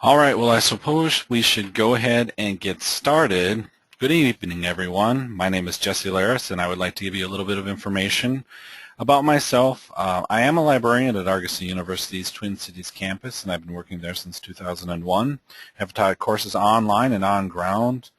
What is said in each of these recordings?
All right, well, I suppose we should go ahead and get started. Good evening, everyone. My name is Jesse Laris, and I would like to give you a little bit of information about myself. I am a librarian at Argosy University's Twin Cities campus, and I've been working there since 2001. Have taught courses online and on ground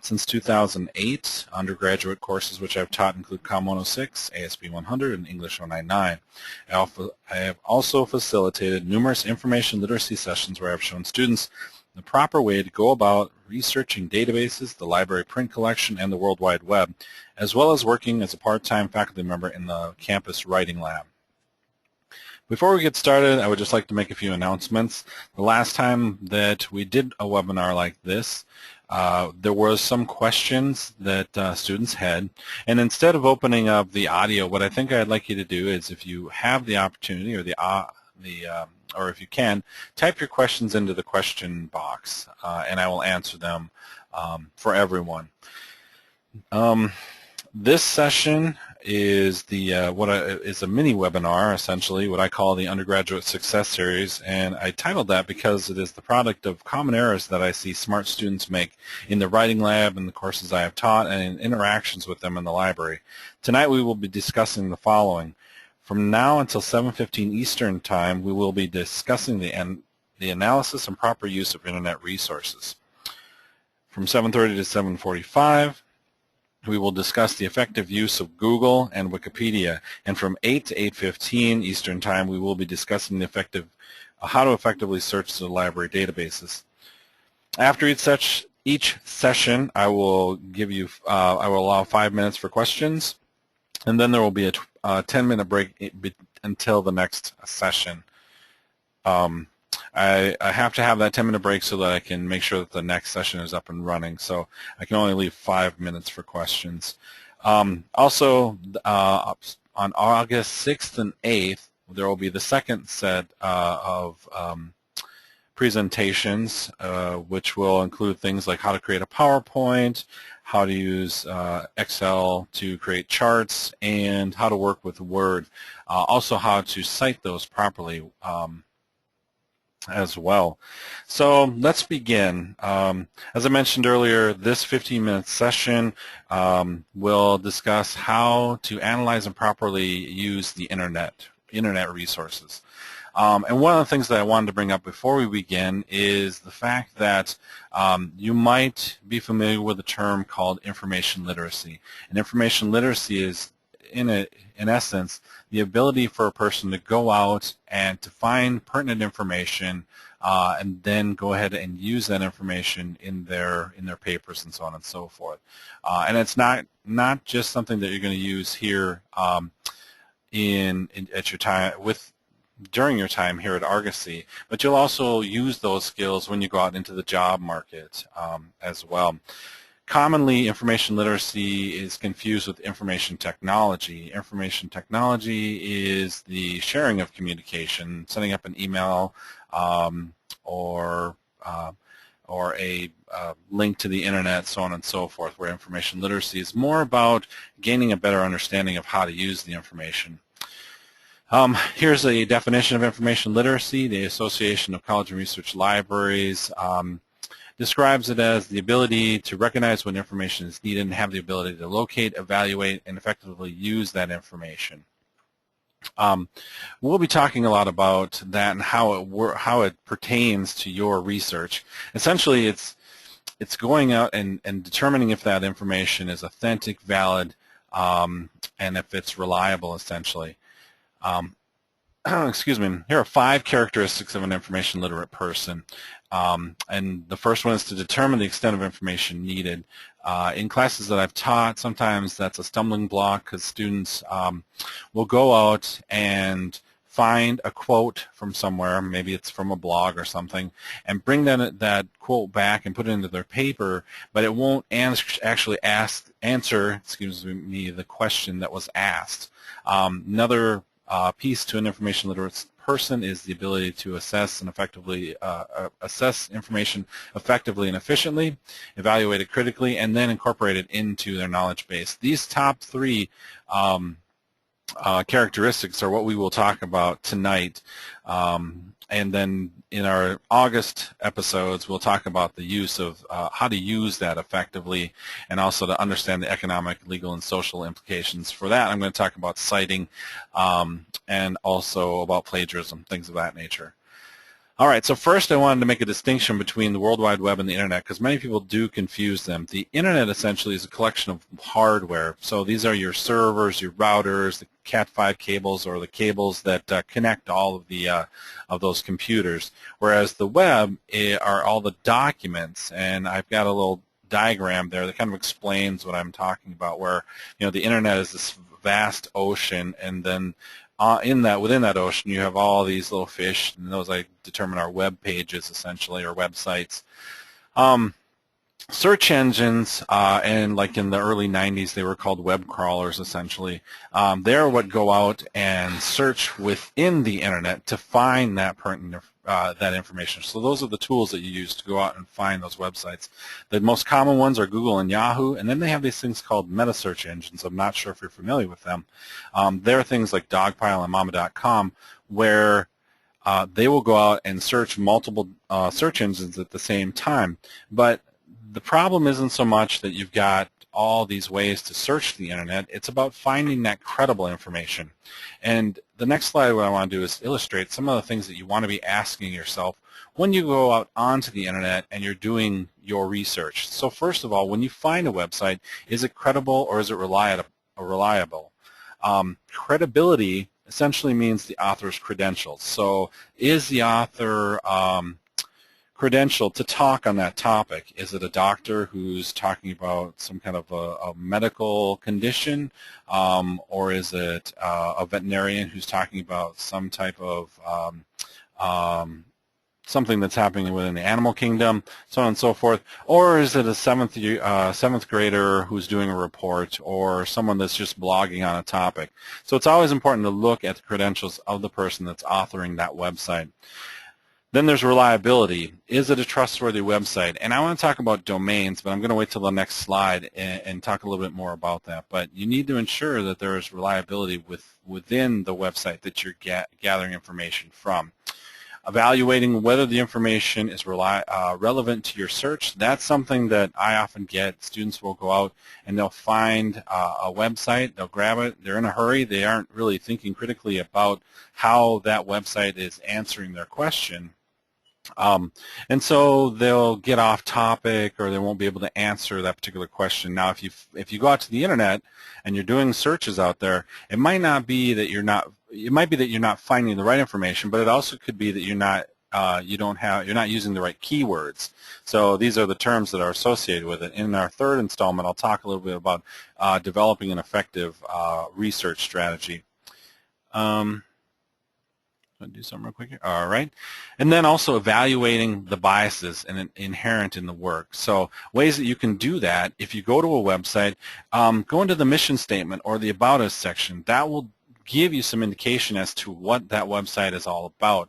since 2008. Undergraduate courses which I've taught include COM 106, ASP 100, and English 099. I have also facilitated numerous information literacy sessions where I've shown students the proper way to go about researching databases, the library print collection, and the World Wide Web, as well as working as a part-time faculty member in the campus writing lab. Before we get started, I would just like to make a few announcements. The last time that we did a webinar like this, there was some questions that students had, and instead of opening up the audio, what I think I'd like you to do is, if you have the opportunity or or if you can, type your questions into the question box, and I will answer them for everyone. This session is is a mini webinar, essentially, what I call the Undergraduate Success Series, and I titled that because it is the product of common errors that I see smart students make in the writing lab and the courses I have taught and in interactions with them in the library. Tonight we will be discussing the following. From now until 7:15 Eastern Time, we will be discussing the analysis and proper use of Internet resources. From 7:30 to 7:45, we will discuss the effective use of Google and Wikipedia, and from 8 to 8:15 Eastern Time, we will be discussing how to effectively search the library databases. After each session, I will allow 5 minutes for questions, and then there will be a 10-minute break until the next session. I have to have that 10-minute break so that I can make sure that the next session is up and running. So I can only leave 5 minutes for questions. Also, on August 6th and 8th, there will be the second set of presentations, which will include things like how to create a PowerPoint, how to use Excel to create charts, and how to work with Word. Also, how to cite those properly as well. So let's begin. As I mentioned earlier, this 15-minute session will discuss how to analyze and properly use the internet resources. And one of the things that I wanted to bring up before we begin is the fact that you might be familiar with a term called information literacy. And information literacy is, in essence, the ability for a person to go out and to find pertinent information and then go ahead and use that information in their papers and so on and so forth. And it's not just something that you're going to use here during your time here at Argosy, but you'll also use those skills when you go out into the job market as well. Commonly, information literacy is confused with information technology. Information technology is the sharing of communication, setting up an email or a link to the internet, so on and so forth, where information literacy is more about gaining a better understanding of how to use the information. Here's a definition of information literacy. The Association of College and Research Libraries describes it as the ability to recognize when information is needed and have the ability to locate, evaluate, and effectively use that information. We'll be talking a lot about that and how it pertains to your research. Essentially, it's going out and determining if that information is authentic, valid, and if it's reliable, essentially. Excuse me. Here are 5 characteristics of an information literate person. And the first one is to determine the extent of information needed. In classes that I've taught, sometimes that's a stumbling block because students will go out and find a quote from somewhere, maybe it's from a blog or something, and bring that quote back and put it into their paper, but it won't actually answer the question that was asked. Another piece to an information literate person is the ability to assess and effectively assess information effectively and efficiently, evaluate it critically, and then incorporate it into their knowledge base. These top 3 characteristics are what we will talk about tonight. And then in our August episodes, we'll talk about the use of how to use that effectively, and also to understand the economic, legal, and social implications for that. I'm going to talk about citing and also about plagiarism, things of that nature. All right, so first I wanted to make a distinction between the World Wide Web and the Internet, because many people do confuse them. The Internet essentially is a collection of hardware. So these are your servers, your routers, the Cat5 cables, or the cables that connect all of the of those computers. Whereas the web are all the documents, and I've got a little diagram there that kind of explains what I'm talking about, where the Internet is this vast ocean, and then within that ocean, you have all these little fish, and those I determine are web pages, essentially, or websites. Search engines, and like in the early 90s, they were called web crawlers, essentially. They're what go out and search within the Internet to find that pertinent that information. So those are the tools that you use to go out and find those websites. The most common ones are Google and Yahoo, and then they have these things called meta search engines. I'm not sure if you're familiar with them. There are things like Dogpile and Mama.com where they will go out and search multiple search engines at the same time. But the problem isn't so much that you've got all these ways to search the Internet. It's about finding that credible information. And the next slide, what I want to do is illustrate some of the things that you want to be asking yourself when you go out onto the Internet and you're doing your research. So first of all, when you find a website, is it credible or is it reliable? Credibility essentially means the author's credentials. So is the author credential to talk on that topic? Is it a doctor who's talking about some kind of a medical condition, or is it a veterinarian who's talking about some type of something that's happening within the animal kingdom, so on and so forth? Or is it a seventh grader who's doing a report, or someone that's just blogging on a topic? So it's always important to look at the credentials of the person that's authoring that website. Then there's reliability. Is it a trustworthy website? And I want to talk about domains, but I'm going to wait till the next slide and talk a little bit more about that. But you need to ensure that there is reliability within the website that you're gathering information from. Evaluating whether the information is relevant to your search. That's something that I often get. Students will go out and they'll find a website, they'll grab it, they're in a hurry, they aren't really thinking critically about how that website is answering their question. And so they'll get off topic, or they won't be able to answer that particular question. Now, if you go out to the Internet and you're doing searches out there, it might not be that you're not. It might be that you're not finding the right information, but it also could be that you're not using the right keywords. So these are the terms that are associated with it. In our third installment, I'll talk a little bit about developing an effective research strategy. I'll do something real quick here. All right. And then also evaluating the biases inherent in the work. So ways that you can do that: if you go to a website, go into the mission statement or the About Us section. That will give you some indication as to what that website is all about.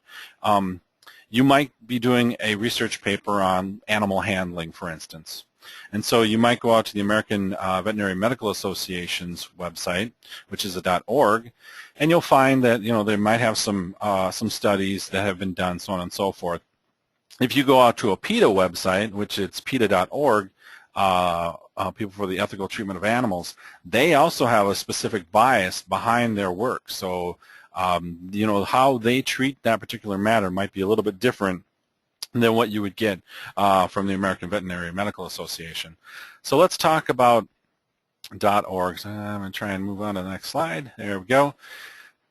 You might be doing a research paper on animal handling, for instance. And so you might go out to the American Veterinary Medical Association's website, which is a .org, and you'll find that they might have some studies that have been done, so on and so forth. If you go out to a PETA website, which is PETA.org, People for the Ethical Treatment of Animals, they also have a specific bias behind their work. So how they treat that particular matter might be a little bit different than what you would get from the American Veterinary Medical Association. So let's talk about .org. So I'm going to try and move on to the next slide. There we go.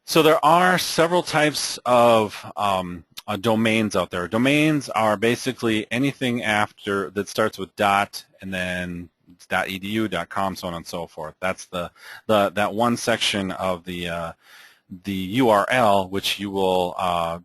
So there are several types of domains out there. Domains are basically anything after that starts with dot and then .edu, .com, so on and so forth. That's that one section of the URL, which you will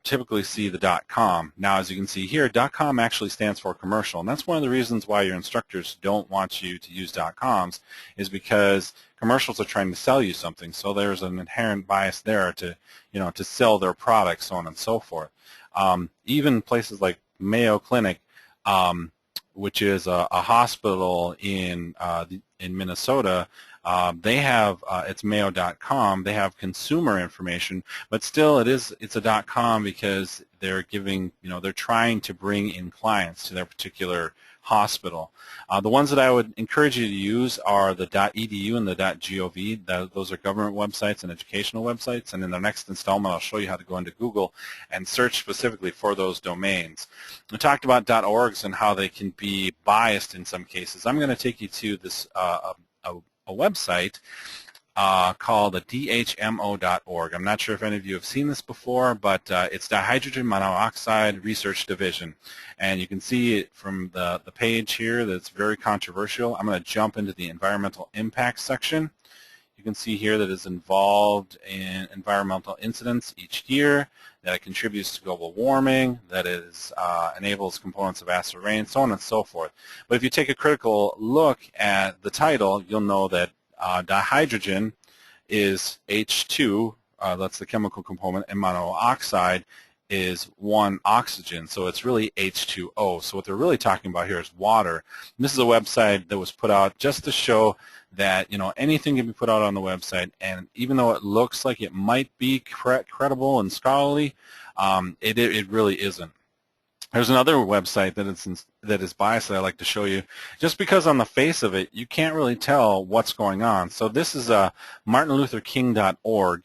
typically see the .com. Now, as you can see here, .com actually stands for commercial, and that's one of the reasons why your instructors don't want you to use .coms, is because commercials are trying to sell you something. So there's an inherent bias there to to sell their products, so on and so forth. Even places like Mayo Clinic, which is a hospital in Minnesota, They have, it's Mayo.com, they have consumer information, but still it's a .com because they're giving, they're trying to bring in clients to their particular hospital. The ones that I would encourage you to use are the .edu and the .gov. Those are government websites and educational websites, and in the next installment I'll show you how to go into Google and search specifically for those domains. We talked about .orgs and how they can be biased in some cases. I'm going to take you to this a website called the dhmo.org. I'm not sure if any of you have seen this before, but it's dihydrogen monoxide research division. And you can see it from the page here that it's very controversial. I'm going to jump into the environmental impact section. You can see here that it's involved in environmental incidents each year, that it contributes to global warming, that it enables components of acid rain, so on and so forth. But if you take a critical look at the title, you'll know that dihydrogen is H2, that's the chemical component, and monoxide is one oxygen, so it's really H2O. So what they're really talking about here is water. And this is a website that was put out just to show that anything can be put out on the website, and even though it looks like it might be credible and scholarly, it really isn't. There's another website that is biased that I like to show you, just because on the face of it you can't really tell what's going on. So this is martinlutherking.org.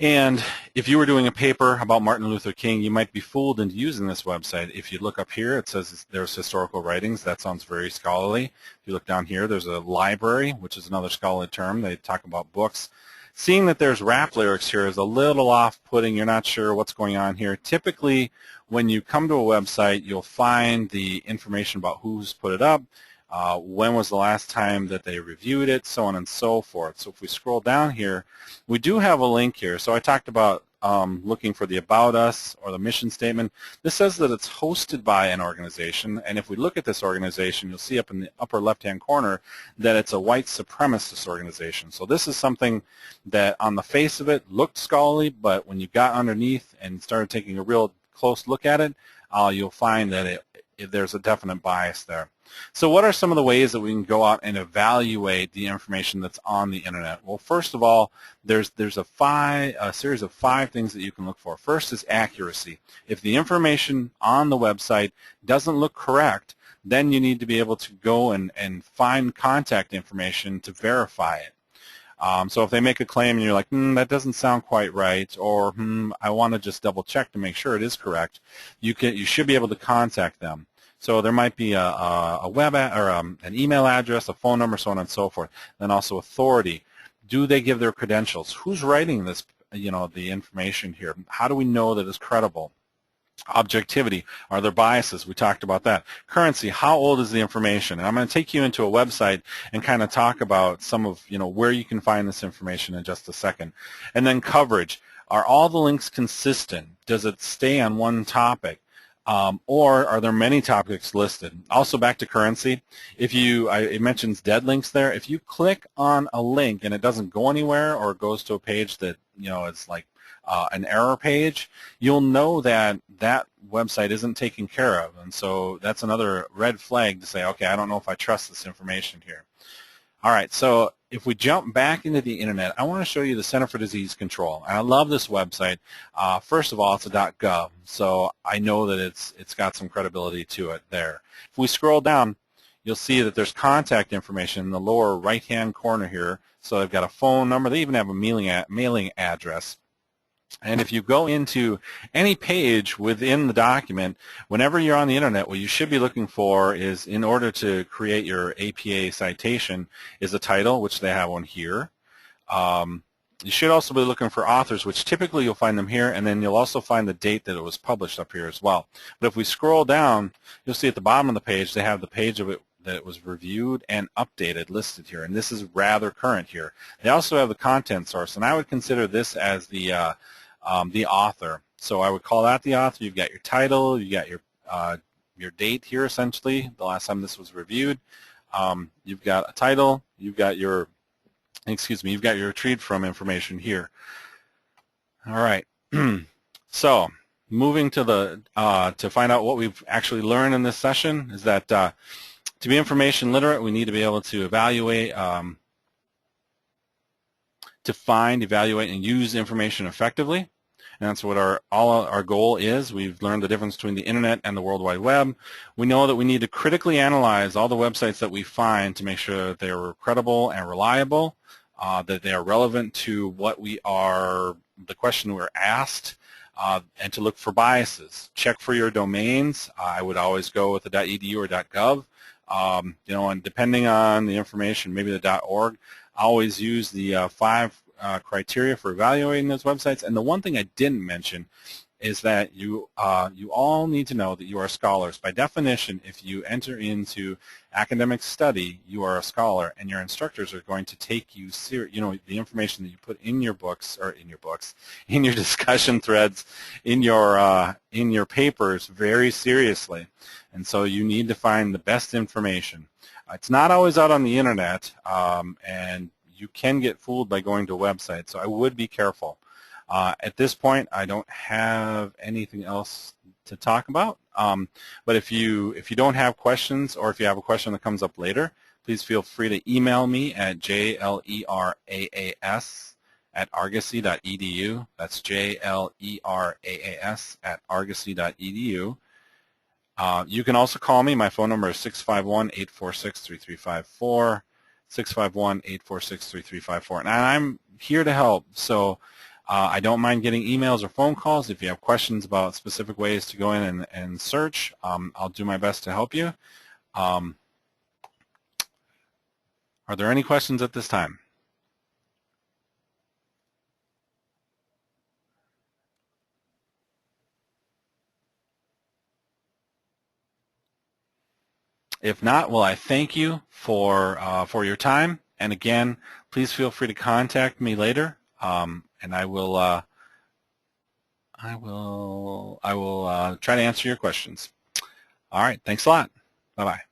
And if you were doing a paper about Martin Luther King, you might be fooled into using this website. If you look up here, it says there's historical writings. That sounds very scholarly. If you look down here, there's a library, which is another scholarly term. They talk about books. Seeing that there's rap lyrics here is a little off-putting. You're not sure what's going on here. Typically, when you come to a website, you'll find the information about who's put it up, when was the last time that they reviewed it, so on and so forth. So if we scroll down here, we do have a link here. So I talked about looking for the About Us or the mission statement. This says that it's hosted by an organization, and if we look at this organization, you'll see up in the upper left-hand corner that it's a white supremacist organization. So this is something that on the face of it looked scholarly, but when you got underneath and started taking a real close look at it, you'll find that there's a definite bias there. So what are some of the ways that we can go out and evaluate the information that's on the internet? Well, first of all, there's a series of 5 things that you can look for. First is accuracy. If the information on the website doesn't look correct, then you need to be able to go and find contact information to verify it. So if they make a claim and you're like, that doesn't sound quite right, or I want to just double check to make sure it is correct, you should be able to contact them. So there might be a web or an email address, a phone number, so on and so forth. Then also authority. Do they give their credentials? Who's writing this? The information here. How do we know that it's credible? Objectivity. Are there biases? We talked about that. Currency. How old is the information? And I'm going to take you into a website and kind of talk about some of where you can find this information in just a second. And then coverage. Are all the links consistent? Does it stay on one topic? Or are there many topics listed? Also back to currency, it mentions dead links there. If you click on a link and it doesn't go anywhere, or it goes to a page that, it's like an error page, you'll know that that website isn't taken care of. And so that's another red flag to say, okay, I don't know if I trust this information here. All right, so if we jump back into the internet, I want to show you the Center for Disease Control. And I love this website. First of all, it's a .gov, so I know that it's got some credibility to it there. If we scroll down, you'll see that there's contact information in the lower right-hand corner here. So they've got a phone number. They even have a mailing address. And if you go into any page within the document, whenever you're on the internet, what you should be looking for is, in order to create your APA citation, is a title, which they have one here. You should also be looking for authors, which typically you'll find them here, and then you'll also find the date that it was published up here as well. But if we scroll down, you'll see at the bottom of the page, they have the page of it that it was reviewed and updated listed here, and this is rather current here. They also have the content source, and I would consider this as the author. So I would call that the author. You've got your title, you got your date here, essentially, the last time this was reviewed. You've got a title, you've got your retrieved from information here. All right. So moving to to find out what we've actually learned in this session is that to be information literate, we need to be able to evaluate to find, evaluate, and use information effectively. And that's what our goal is. We've learned the difference between the internet and the World Wide Web. We know that we need to critically analyze all the websites that we find to make sure that they're credible and reliable, that they are relevant to the question we're asked, and to look for biases. Check for your domains. I would always go with the .edu or .gov. And depending on the information, maybe the .org. I always use the 5 criteria for evaluating those websites. And the one thing I didn't mention is that you all need to know that you are scholars. By definition, if you enter into academic study, you are a scholar, and your instructors are going to take you the information that you put in your books, in your discussion threads, in your papers very seriously. And so you need to find the best information. It's not always out on the internet, and you can get fooled by going to a website, so I would be careful. At this point, I don't have anything else to talk about, but if you don't have questions, or if you have a question that comes up later, please feel free to email me at jleraas@argosy.edu. That's jleraas@argosy.edu. You can also call me. My phone number is 651-846-3354, 651-846-3354, and I'm here to help. So I don't mind getting emails or phone calls. If you have questions about specific ways to go in and search, I'll do my best to help you. Are there any questions at this time? If not, well, I thank you for your time. And again, please feel free to contact me later, and I will try to answer your questions. All right, thanks a lot. Bye-bye.